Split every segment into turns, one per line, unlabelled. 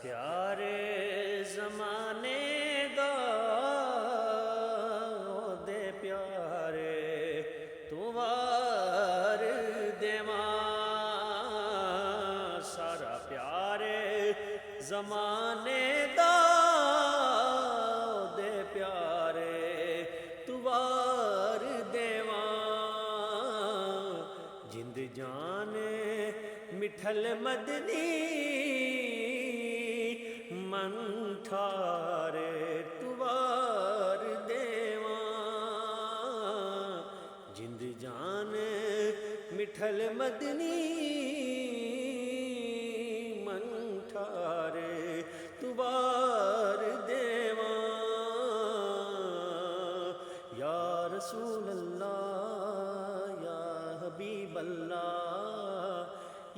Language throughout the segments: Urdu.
پیارے زمانے دا دے پیارے تو وار دیواں سارا پیارے زمانے دا دے پیارے تو وار دیواں جند جان مٹھل مدنی من ٹھارے توار دیواں جند جان مٹھل مدنی من ٹھارے توار دیواں یا رسول اللہ یا حبیب اللہ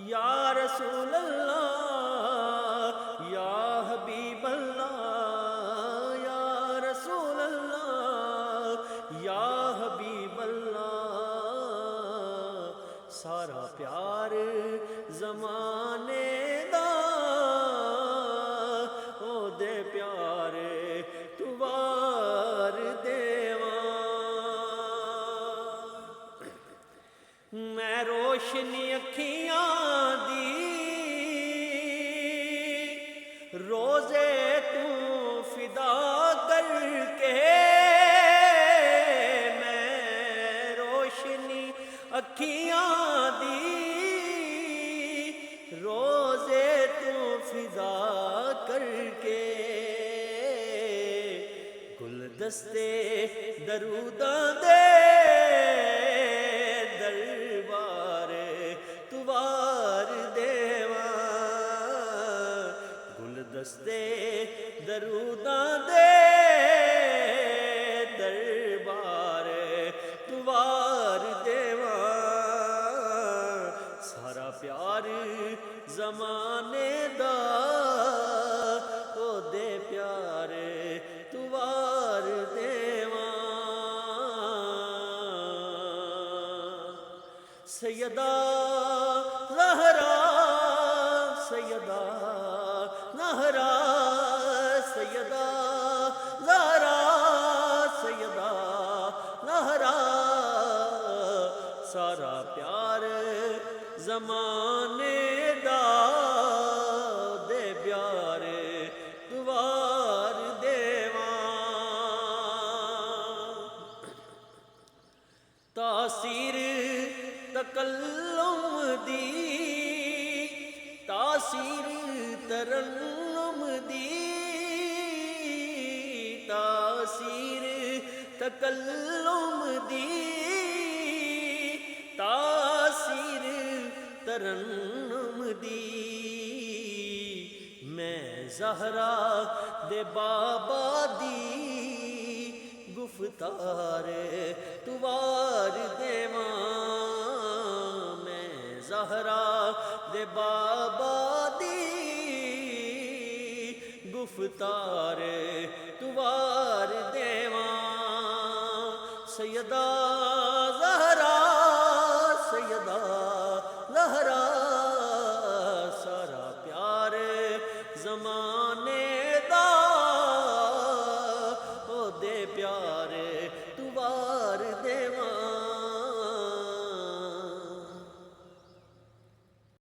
یا رسول اللہ یا حبیب اللہ یا رسول اللہ یا حبیب اللہ سارا پیار زمانے دا او دے پیارے تو وار دیواں میں روشنی اکھیاں دی روزے تو فدا کر کے میں روشنی اکھیاں دی روزے تو فدا کر کے گلدستے دروداں دے دربار تو وار دیواں گلدستے دروداں دے دربار تو وار دیواں سارا پیار زمانے دا او دے پیارے تو وار دیواں سیدہ زہرا سیدہ زہرا سیدہ زہرا سیدہ زہرا سارا پیار زمانے دا دے پیارے دوار دیواں تاثیر تکلم دی تاثیر ترنم دی تاثیر تکلم دی تاثیر ترنم دی میں زہرا دے بابا دی گفتار توار دیواں میں زہرا دے بابا دی گفتار توار دیواں سیدہ زہرا سیدہ زہرا سارا پیار زمان